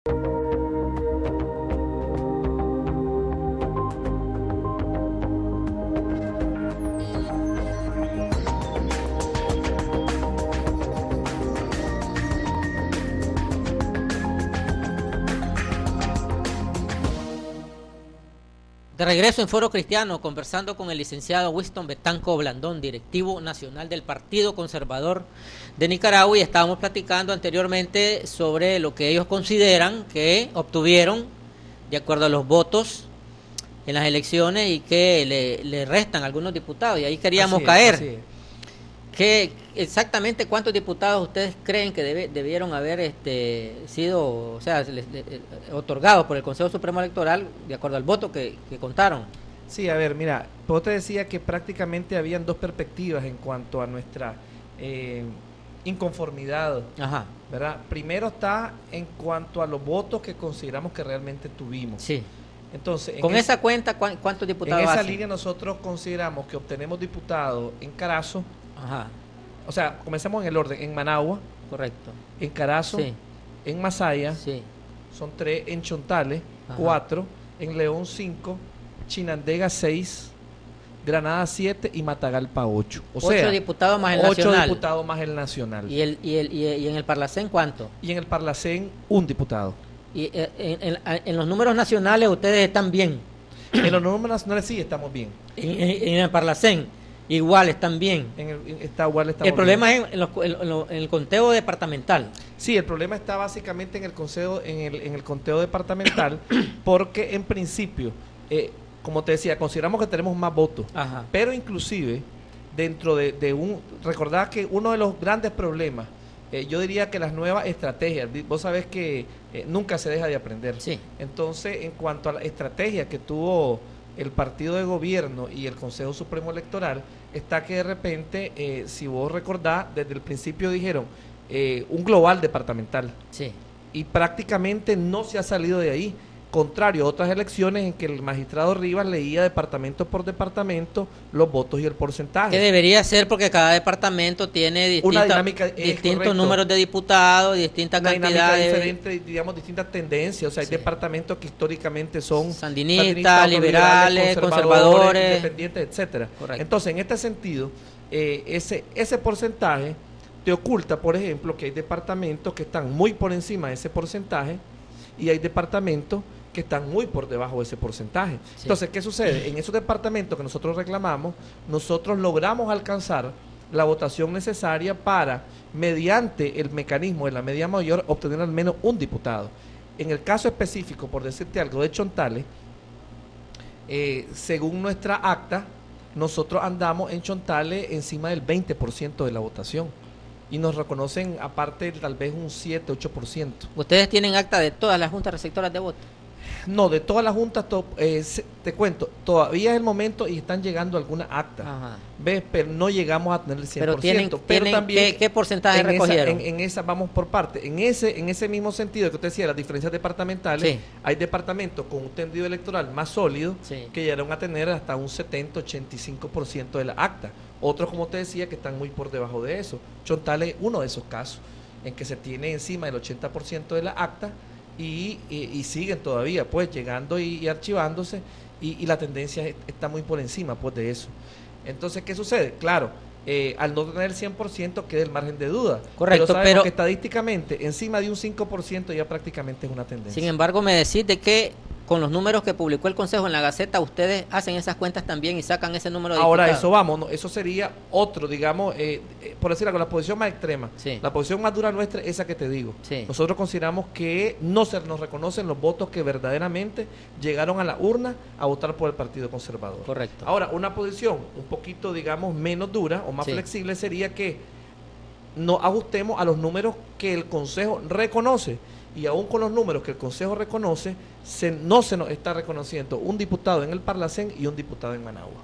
De regreso en Foro Cristiano, conversando con el licenciado Winston Betanco Blandón, directivo nacional del Partido Conservador de Nicaragua, y estábamos platicando anteriormente sobre lo que ellos consideran que obtuvieron de acuerdo a los votos en las elecciones y que le restan algunos diputados, y ahí queríamos caer. Así es. ¿Qué exactamente cuántos diputados ustedes creen que debieron haber sido, o sea, otorgados por el Consejo Supremo Electoral de acuerdo al voto que contaron? Sí, a ver, mira, yo te decía que prácticamente habían dos perspectivas en cuanto a nuestra inconformidad, Ajá. ¿verdad? Primero está en cuanto a los votos que consideramos que realmente tuvimos. Sí. Entonces, Con esa cuenta, ¿cuántos diputados en esa hacen? línea nosotros consideramos que obtenemos diputados en Carazo. Ajá. O sea, comencemos en el orden: en Managua, Correcto. en Carazo, Sí. en Masaya, Sí. son 3, en Chontales, Ajá. 4, en León 5, Chinandega 6, Granada 7 y Matagalpa 8. O 8 sea, diputados más el 8 nacional. diputados más el nacional. ¿Y en el Parlacén cuánto? Y en el Parlacén, un diputado. Y en los números nacionales ustedes están bien. En los números nacionales sí estamos bien. En el Parlacén igual están bien. Está igual, estamos El problema bien. es en el conteo departamental. Sí, el problema está básicamente en el conteo departamental, porque en principio, como te decía, consideramos que tenemos más votos. Ajá. Pero inclusive, dentro recordad que uno de los grandes problemas, yo diría que las nuevas estrategias, vos sabés que nunca se deja de aprender. Sí. Entonces, en cuanto a la estrategia que tuvo el partido de gobierno y el Consejo Supremo Electoral, está que de repente, si vos recordás, desde el principio dijeron un global departamental. Sí. Y prácticamente no se ha salido de ahí, contrario a otras elecciones en que el magistrado Rivas leía departamento por departamento los votos y el porcentaje. Que debería ser, porque cada departamento tiene Una dinámica, distintos correcto. números de diputados, distintas Una dinámica cantidades. diferente, digamos, distintas tendencias. O sea, hay Sí. departamentos que históricamente son Sandinistas, liberales, conservadores, independientes, etcétera. Correcto. Entonces, en este sentido, ese porcentaje te oculta, por ejemplo, que hay departamentos que están muy por encima de ese porcentaje y hay departamentos que están muy por debajo de ese porcentaje. Sí. Entonces, ¿qué sucede? En esos departamentos que nosotros reclamamos, nosotros logramos alcanzar la votación necesaria para, mediante el mecanismo de la media mayor, obtener al menos un diputado. En el caso específico, por decirte algo, de Chontales, según nuestra acta, nosotros andamos en Chontales encima del 20% de la votación. Y nos reconocen, aparte, tal vez un 7-8%. ¿Ustedes tienen acta de todas las juntas receptoras de voto? No, de todas las juntas, te cuento, todavía es el momento y están llegando algunas actas. Ajá. ¿Ves? Pero no llegamos a tener el 100%. Pero también, ¿qué porcentaje recogieron? En esa vamos por parte. En ese mismo sentido que usted decía, las diferencias departamentales, Sí. hay departamentos con un tendido electoral más sólido, Sí. que llegaron a tener hasta un 70-85% de la acta. Otros, como te decía, que están muy por debajo de eso. Chontales es uno de esos casos, en que se tiene encima del 80% de la acta y siguen todavía, pues, llegando y archivándose, y la tendencia está muy por encima, pues, de eso. Entonces, ¿qué sucede? Claro, al no tener el 100% queda el margen de duda. Correcto, pero sabemos pero que estadísticamente encima de un 5% ya prácticamente es una tendencia. Sin embargo, me decís de que con los números que publicó el Consejo en la Gaceta, ustedes hacen esas cuentas también y sacan ese número de Ahora, diputados. eso vamos, ¿no? Eso sería otro, digamos, por decir algo, la posición más extrema. Sí. La posición más dura nuestra es esa que te digo. Sí. Nosotros consideramos que no se nos reconocen los votos que verdaderamente llegaron a la urna a votar por el Partido Conservador. Correcto. Ahora, una posición un poquito, digamos, menos dura o más Sí. flexible sería que nos ajustemos a los números que el Consejo reconoce. Y aún con los números que el Consejo reconoce, no se nos está reconociendo un diputado en el Parlacén y un diputado en Managua.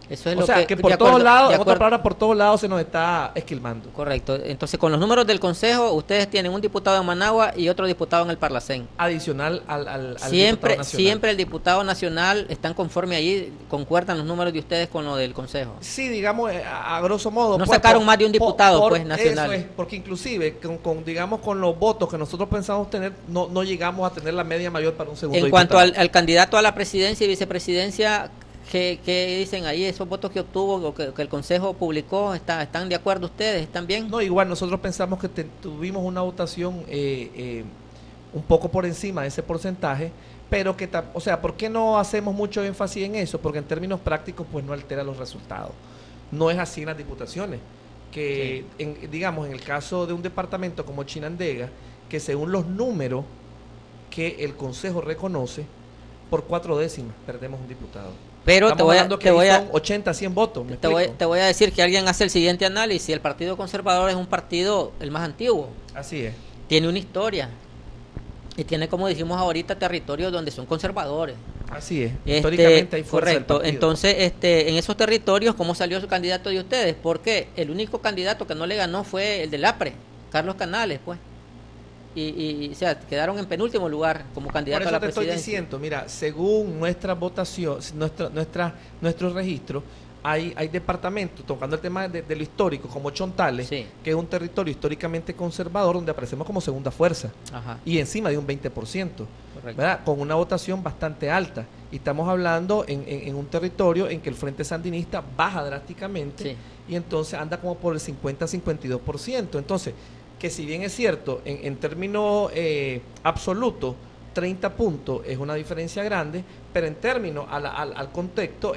Eso es O lo sea, que por de todos acuerdo, lados, de en otras acuerdo. palabras, por todos lados se nos está esquilmando. Correcto. Entonces, con los números del Consejo, ustedes tienen un diputado en Managua y otro diputado en el Parlacén. Adicional al diputado Siempre, nacional. siempre el diputado nacional están conforme allí, concuerdan los números de ustedes con lo del Consejo. Sí, digamos, a grosso modo. No sacaron más de un diputado, pues, nacional. Eso es, porque inclusive, digamos, con los votos que nosotros pensamos tener, no llegamos a tener la media mayor para un segundo En diputado. cuanto al candidato a la presidencia y vicepresidencia, ¿qué dicen ahí? Esos votos que obtuvo, o que el Consejo publicó, ¿están de acuerdo ustedes? ¿Están bien? No, igual nosotros pensamos que tuvimos una votación un poco por encima de ese porcentaje, pero o sea, ¿por qué no hacemos mucho énfasis en eso? Porque en términos prácticos, pues no altera los resultados. No es así en las diputaciones, que digamos, en el caso de un departamento como Chinandega, que según los números que el Consejo reconoce, por 4 décimas perdemos un diputado. Pero Estamos hablando que son 80, 100 votos. te voy a decir que alguien hace el siguiente análisis. El Partido Conservador es un partido el más antiguo. Así es. Tiene una historia. Y tiene, como dijimos ahorita, territorios donde son conservadores. Así es. Históricamente hay fuerza del correcto. partido. Entonces, en esos territorios, ¿cómo salió su candidato de ustedes? Porque el único candidato que no le ganó fue el del APRE, Carlos Canales, pues. O sea, quedaron en penúltimo lugar como candidato a la presidencia. Por eso te estoy diciendo, mira, según nuestra votación, nuestro registro, hay departamentos, tocando el tema de lo histórico, como Chontales, Sí. que es un territorio históricamente conservador, donde aparecemos como segunda fuerza, Ajá, y encima de un 20%, correcto. ¿verdad? Con una votación bastante alta. Y estamos hablando en un territorio en que el Frente Sandinista baja drásticamente, Sí. y entonces anda como por el 50-52%. Entonces, que si bien es cierto, en términos absolutos, 30 puntos es una diferencia grande, pero en términos al contexto,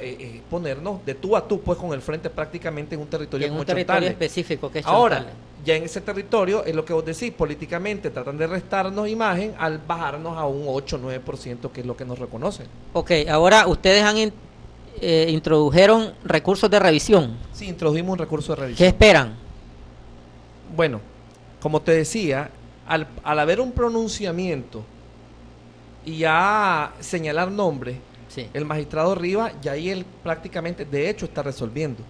ponernos de tú a tú, pues con el frente prácticamente en un territorio En como un territorio Chontales. específico que es Ahora, Chontales. ya en ese territorio, es lo que vos decís, políticamente tratan de restarnos imagen al bajarnos a un 8-9%, que es lo que nos reconocen. Ok, ahora ustedes introdujeron recursos de revisión. Sí, introdujimos un recurso de ¿Qué revisión. esperan? Bueno, como te decía, al haber un pronunciamiento y ya señalar nombres, Sí. el magistrado Rivas, ya ahí él prácticamente, de hecho, está resolviendo.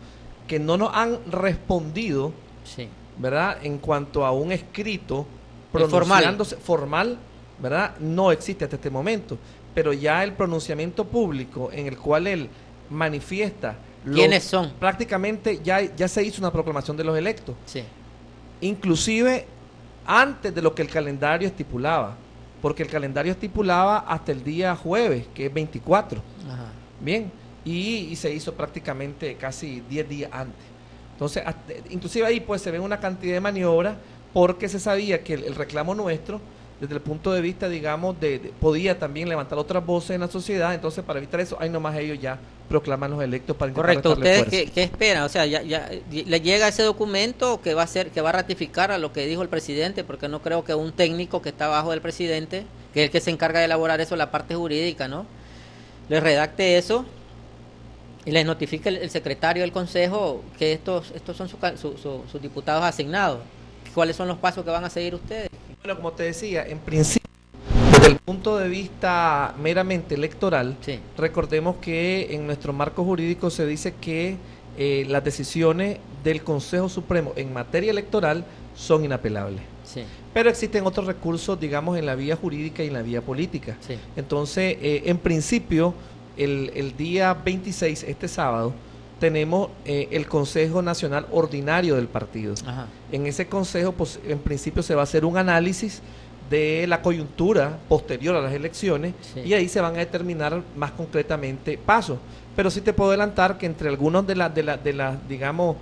Que no nos han respondido, Sí. ¿verdad? En cuanto a un escrito El pronunciándose formal, ¿verdad? No existe hasta este momento. Pero ya el pronunciamiento público en el cual él manifiesta ¿Quiénes son? prácticamente ya se hizo una proclamación de los electos. Sí. Inclusive antes de lo que el calendario estipulaba, porque el calendario estipulaba hasta el día jueves, que es 24, Ajá. bien, y se hizo prácticamente casi 10 días antes. Entonces, inclusive ahí pues se ve una cantidad de maniobras, porque se sabía que el reclamo nuestro, desde el punto de vista, digamos, podía también levantar otras voces en la sociedad. Entonces, para evitar eso, ahí nomás ellos ya proclaman los electos para intentar Correcto. restarle ¿Ustedes fuerza. qué esperan? O sea, ya le llega ese documento que va a ratificar a lo que dijo el presidente, porque no creo que un técnico que está abajo del presidente, que es el que se encarga de elaborar eso, la parte jurídica, ¿no? Le redacte eso y les notifique el secretario del Consejo que estos son sus diputados asignados. ¿Cuáles son los pasos que van a seguir ustedes? Bueno, como te decía, en principio, desde el punto de vista meramente electoral, Sí. recordemos que en nuestro marco jurídico se dice que las decisiones del Consejo Supremo en materia electoral son inapelables. Sí. Pero existen otros recursos, digamos, en la vía jurídica y en la vía política. Sí. Entonces, en principio, el día 26, este sábado, tenemos el Consejo Nacional Ordinario del partido. Ajá. En ese consejo, pues, en principio se va a hacer un análisis de la coyuntura posterior a las elecciones, Sí. y ahí se van a determinar más concretamente pasos. Pero sí te puedo adelantar que entre algunos de las digamos,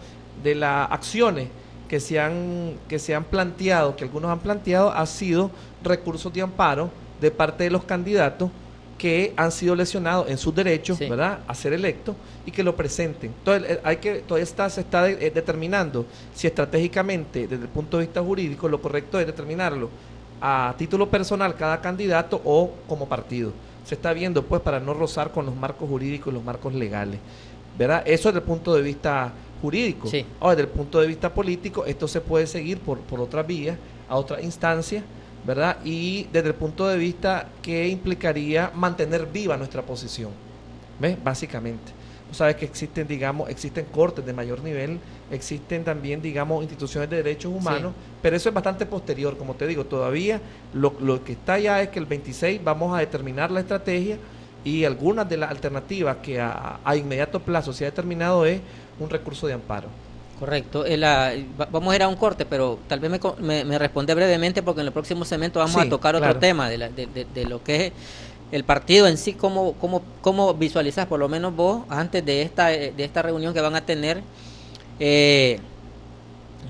de las acciones que se han planteado, que algunos han planteado, ha sido recursos de amparo de parte de los candidatos que han sido lesionados en sus derechos, Sí. ¿verdad?, a ser electos, y que lo presenten. Entonces, todavía se está determinando si estratégicamente, desde el punto de vista jurídico, lo correcto es determinarlo a título personal cada candidato o como partido. Se está viendo, pues, para no rozar con los marcos jurídicos y los marcos legales, ¿verdad? Eso desde el punto de vista jurídico. Sí. Ahora, desde el punto de vista político, esto se puede seguir por otras vías, a otras instancias, ¿verdad? Y desde el punto de vista que implicaría mantener viva nuestra posición, ¿ves? Básicamente. Sabes que existen, digamos, existen cortes de mayor nivel, existen también, digamos, instituciones de derechos humanos, Sí. pero eso es bastante posterior, como te digo, todavía lo que está ya es que el 26 vamos a determinar la estrategia y algunas de las alternativas que a inmediato plazo se ha determinado es un recurso de amparo. Correcto. Vamos a ir a un corte, pero tal vez me responde brevemente porque en el próximo segmento vamos Sí, a tocar otro claro. tema de lo que es el partido en sí, cómo visualizas, por lo menos vos, antes de esta reunión que van a tener,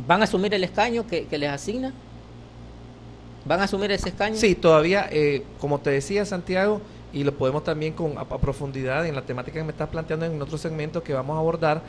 ¿van a asumir el escaño que les asigna? ¿Van a asumir ese escaño? Sí, todavía, como te decía Santiago, y lo podemos también a profundidad en la temática que me estás planteando en otro segmento que vamos a abordar,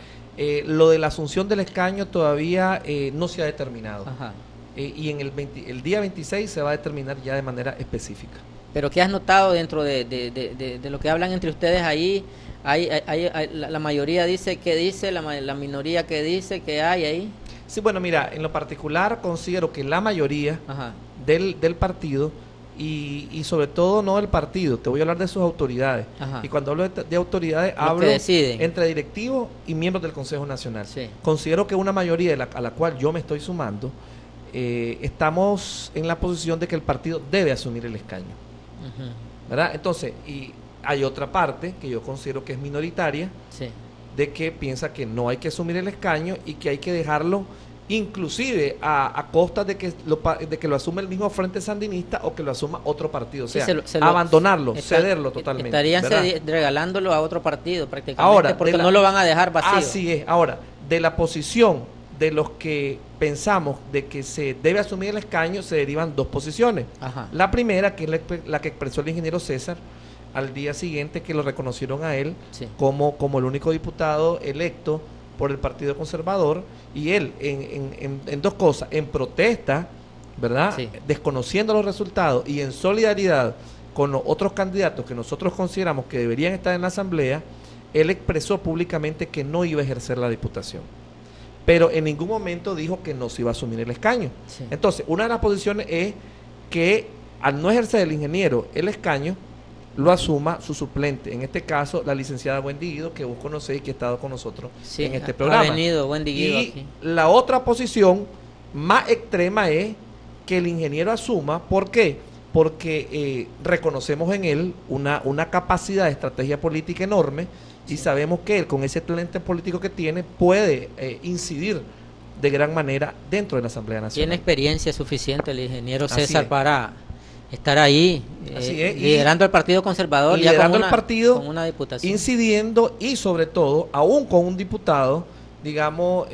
lo de la asunción del escaño todavía no se ha determinado. Ajá. Y en el día 26 se va a determinar ya de manera específica. Pero ¿qué has notado dentro de lo que hablan entre ustedes ahí? La mayoría dice que dice, la minoría que dice que hay ahí. Sí, bueno, mira, en lo particular considero que la mayoría Ajá. del partido y sobre todo no del partido, te voy a hablar de sus autoridades. Ajá. Y cuando hablo de autoridades, Los que hablo deciden. entre directivos y miembros del Consejo Nacional. Sí. Considero que una mayoría a la cual yo me estoy sumando, estamos en la posición de que el partido debe asumir el escaño, Ujú. ¿verdad? Entonces, y hay otra parte que yo considero que es minoritaria, Sí. de que piensa que no hay que asumir el escaño y que hay que dejarlo inclusive a costa de que lo asume el mismo Frente Sandinista o que lo asuma otro partido, o Sí, sea, abandonarlo, cederlo totalmente. Estarían ¿verdad? regalándolo a otro partido prácticamente, Ahora, porque no lo van a dejar vacío. Así es. Ahora, de la posición de los que pensamos de que se debe asumir el escaño, se derivan dos posiciones. Ajá. La primera, que es la que expresó el ingeniero César al día siguiente que lo reconocieron a él Sí. como el único diputado electo por el Partido Conservador, y él en dos cosas, en protesta, ¿verdad? Sí. Desconociendo los resultados y en solidaridad con los otros candidatos que nosotros consideramos que deberían estar en la Asamblea, él expresó públicamente que no iba a ejercer la diputación, pero en ningún momento dijo que no se iba a asumir el escaño. Sí. Entonces, una de las posiciones es que al no ejercer el ingeniero el escaño, lo asuma su suplente, en este caso la licenciada Wendy Guido, que vos conocéis y que ha estado con nosotros Sí, en este programa. Ha venido Wendy Guido Y aquí. la otra posición más extrema es que el ingeniero asuma. ¿Por qué? Porque reconocemos en él una capacidad de estrategia política enorme y sabemos que él, con ese talento político que tiene, puede incidir de gran manera dentro de la Asamblea Nacional. Tiene experiencia suficiente el ingeniero Así César es. para estar ahí, Así es, y liderando el Partido Conservador, ya liderando con el partido, con una diputación. incidiendo y sobre todo, aún con un diputado, digamos,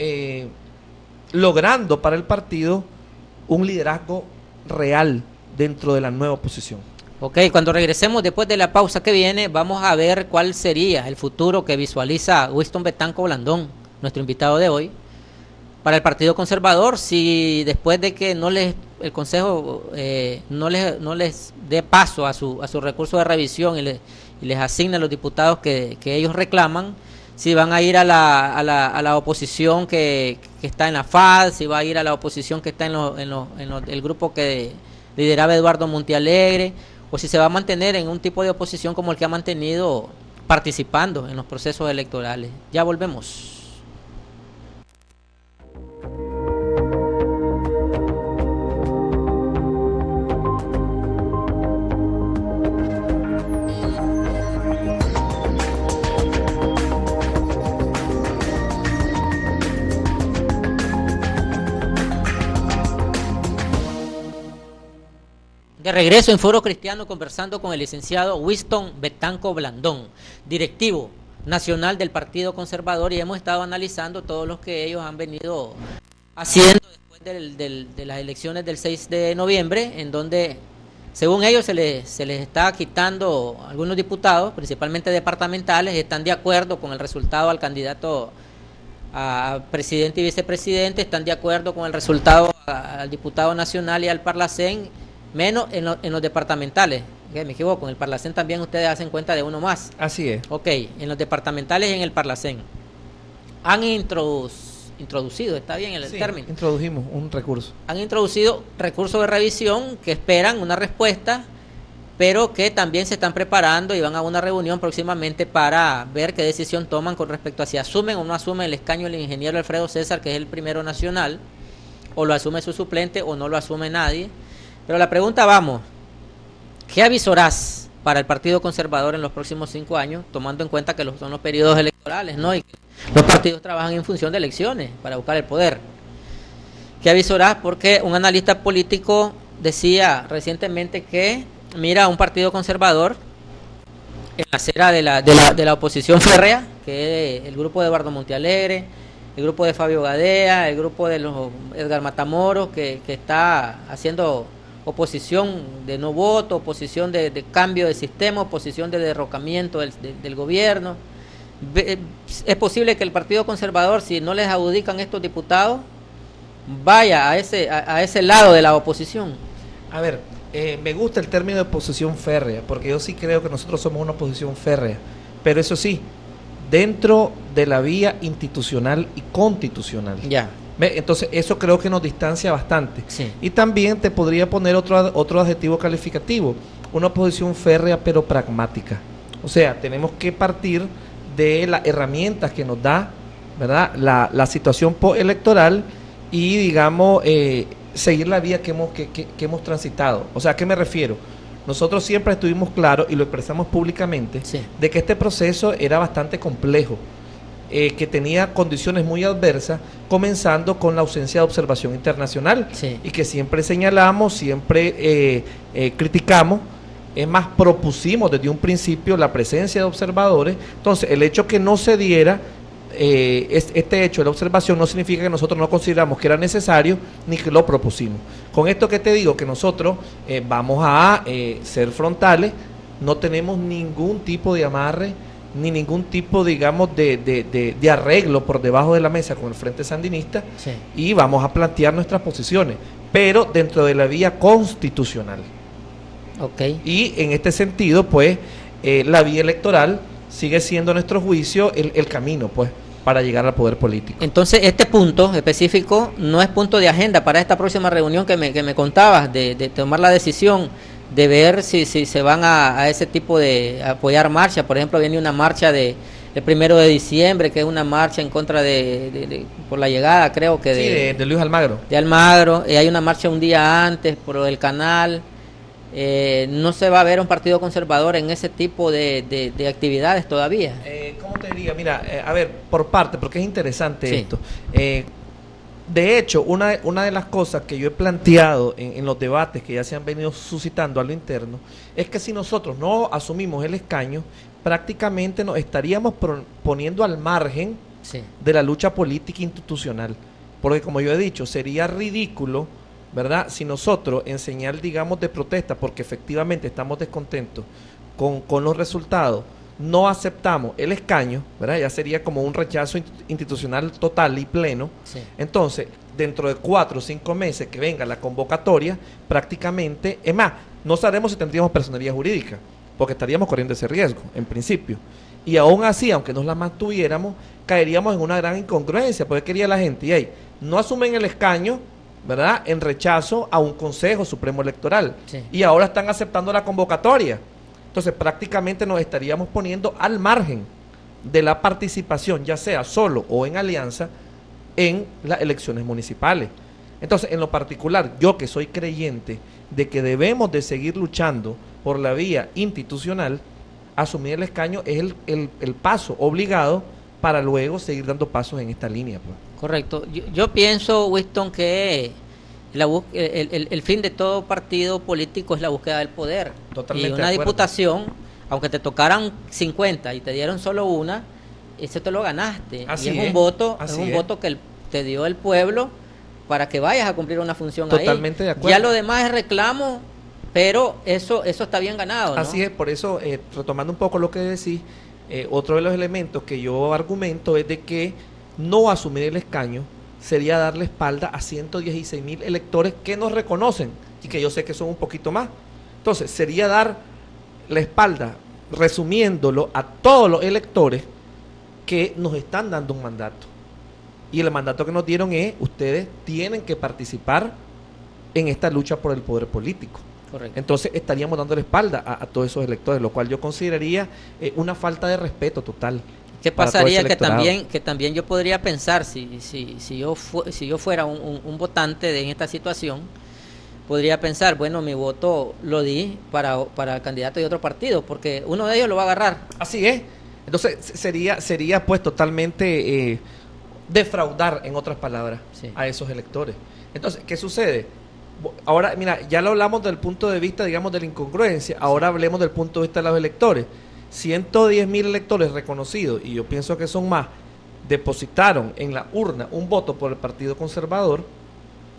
logrando para el partido un liderazgo real dentro de la nueva oposición. Ok, cuando regresemos después de la pausa que viene, vamos a ver cuál sería el futuro que visualiza Winston Betanco Blandón, nuestro invitado de hoy, para el Partido Conservador, si después de que el Consejo no les dé paso a su recurso de revisión y les asigne los diputados que ellos reclaman, si van a ir a la oposición que está en la FAD, si va a ir a la oposición que está en el grupo que lideraba Eduardo Montealegre, o si se va a mantener en un tipo de oposición como el que ha mantenido participando en los procesos electorales. Ya volvemos. De regreso en Foro Cristiano conversando con el licenciado Winston Betanco Blandón, directivo nacional del Partido Conservador, y hemos estado analizando todo lo que ellos han venido haciendo después de las elecciones del 6 de noviembre, en donde según ellos se les está quitando algunos diputados, principalmente departamentales, están de acuerdo con el resultado al candidato a presidente y vicepresidente, están de acuerdo con el resultado al diputado nacional y al Parlacén, menos en los departamentales. Me equivoco, en el Parlacén también ustedes hacen cuenta de uno más. Así es. Ok, en los departamentales y en el Parlacén han introducido, está bien el término, Introdujimos un recurso. han introducido recursos de revisión que esperan una respuesta pero que también se están preparando y van a una reunión próximamente para ver qué decisión toman con respecto a si asumen o no asumen el escaño del ingeniero Alfredo César, que es el primero nacional, o lo asume su suplente o no lo asume nadie. Pero la pregunta, vamos, ¿qué avisorás para el Partido Conservador en los próximos 5 años, tomando en cuenta que son los periodos electorales, ¿no? Y que los partidos trabajan en función de elecciones para buscar el poder? ¿Qué avisorás? Porque un analista político decía recientemente que mira un partido conservador en la acera de la oposición férrea, que es el grupo de Eduardo Montealegre, el grupo de Fabio Gadea, el grupo de los Edgar Matamoros, que está haciendo oposición de no voto, oposición de cambio de sistema, oposición de derrocamiento del gobierno. Es posible que el Partido Conservador, si no les adjudican estos diputados, vaya a ese lado de la oposición. A ver, me gusta el término de oposición férrea, porque yo sí creo que nosotros somos una oposición férrea, pero eso sí, dentro de la vía institucional y constitucional. Ya. Entonces eso creo que nos distancia bastante. Sí. Y también te podría poner otro adjetivo calificativo, una oposición férrea pero pragmática. O sea, tenemos que partir de las herramientas que nos da, ¿verdad?, la situación electoral y, digamos, seguir la vía que hemos transitado. O sea, ¿a qué me refiero? Nosotros siempre estuvimos claros y lo expresamos públicamente, sí, de que este proceso era bastante complejo, que tenía condiciones muy adversas, comenzando con la ausencia de observación internacional, sí, y que siempre señalamos, siempre criticamos, es más, propusimos desde un principio la presencia de observadores. Entonces, el hecho que no se diera este hecho de la observación no significa que nosotros no consideramos que era necesario ni que lo propusimos. Con esto que te digo, que nosotros vamos a ser frontales, no tenemos ningún tipo de amarre ni ningún tipo, digamos, de arreglo por debajo de la mesa con el Frente Sandinista, sí, y vamos a plantear nuestras posiciones, pero dentro de la vía constitucional. Okay. Y en este sentido, pues, la vía electoral sigue siendo, a nuestro juicio, el camino, pues, para llegar al poder político. Entonces, este punto específico no es punto de agenda para esta próxima reunión que me contabas, de tomar la decisión de ver si se van a ese tipo de apoyar marcha. Por ejemplo, viene una marcha el 1 de diciembre, que es una marcha en contra por la llegada, creo que de Luis Almagro. De Almagro, hay una marcha un día antes por el canal. No se va a ver un partido conservador en ese tipo de actividades todavía. ¿Cómo te diría? Mira, a ver, por parte, porque es interesante, sí, esto. De hecho, una de las cosas que yo he planteado en los debates que ya se han venido suscitando a lo interno, es que si nosotros no asumimos el escaño, prácticamente nos estaríamos poniendo al margen, sí, de la lucha política institucional. Porque, como yo he dicho, sería ridículo, ¿verdad?, si nosotros, en señal, digamos, de protesta, porque efectivamente estamos descontentos con los resultados, no aceptamos el escaño, ¿verdad?, ya sería como un rechazo institucional total y pleno. Sí. Entonces, dentro de 4 o 5 meses que venga la convocatoria, prácticamente, es más, no sabemos si tendríamos personería jurídica, porque estaríamos corriendo ese riesgo, en principio. Y aún así, aunque nos la mantuviéramos, caeríamos en una gran incongruencia, porque quería la gente, y hey, no asumen el escaño, ¿verdad?, en rechazo a un Consejo Supremo Electoral, sí, y ahora están aceptando la convocatoria. Entonces prácticamente nos estaríamos poniendo al margen de la participación, ya sea solo o en alianza, en las elecciones municipales. Entonces, en lo particular, yo que soy creyente de que debemos de seguir luchando por la vía institucional, asumir el escaño es el paso obligado para luego seguir dando pasos en esta línea, pues. Correcto. Yo pienso, Winston, que el fin de todo partido político es la búsqueda del poder. Totalmente. Y una diputación, aunque te tocaran 50 y te dieron solo una, eso te lo ganaste. Así y es un voto que te dio el pueblo para que vayas a cumplir una función. Totalmente ahí. De acuerdo. Ya lo demás es reclamo, pero eso está bien ganado, ¿no? Así es, por eso, retomando un poco lo que decís, otro de los elementos que yo argumento es de que no asumir el escaño sería darle espalda a 116,000 electores que nos reconocen y que yo sé que son un poquito más. Entonces, sería dar la espalda, resumiéndolo, a todos los electores que nos están dando un mandato. Y el mandato que nos dieron es: ustedes tienen que participar en esta lucha por el poder político. Correcto. Entonces estaríamos dando la espalda a todos esos electores, lo cual yo consideraría una falta de respeto total. ¿Qué pasaría que también yo podría pensar si yo fuera un votante en esta situación? Podría pensar, bueno, mi voto lo di para el candidato de otro partido, porque uno de ellos lo va a agarrar. Así es. Entonces sería pues totalmente defraudar, en otras palabras, sí, a esos electores. Entonces, ¿qué sucede? Ahora, mira, ya lo hablamos del punto de vista, digamos, de la incongruencia, ahora hablemos del punto de vista de los electores. 110,000 electores reconocidos, y yo pienso que son más, depositaron en la urna un voto por el Partido Conservador.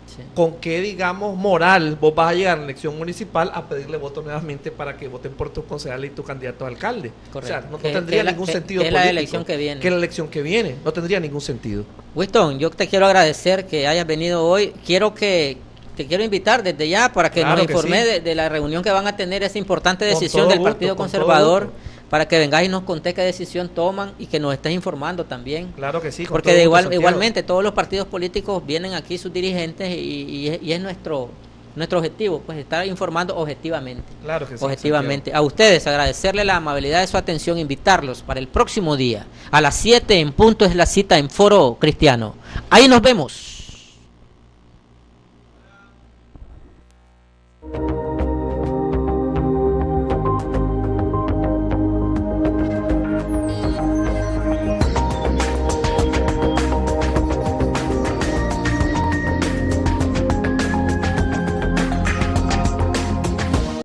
Sí. ¿Con qué, digamos, moral vos vas a llegar a la elección municipal a pedirle voto nuevamente para que voten por tus concejales y tu candidato a alcalde? Correcto. O sea, no tendría ningún sentido político. La elección que viene. Que la elección que viene. No tendría ningún sentido. Winston, yo te quiero agradecer que hayas venido hoy. Te quiero invitar desde ya para que nos informes de la reunión que van a tener, esa importante decisión del Partido Conservador, para que vengáis y nos contés qué decisión toman y que nos estés informando también. Claro que sí. Porque igualmente todos los partidos políticos vienen aquí sus dirigentes y es nuestro objetivo, pues estar informando objetivamente. Claro que sí. Objetivamente. A ustedes agradecerle la amabilidad de su atención, invitarlos para el próximo día a las 7 en punto es la cita en Foro Cristiano. Ahí nos vemos.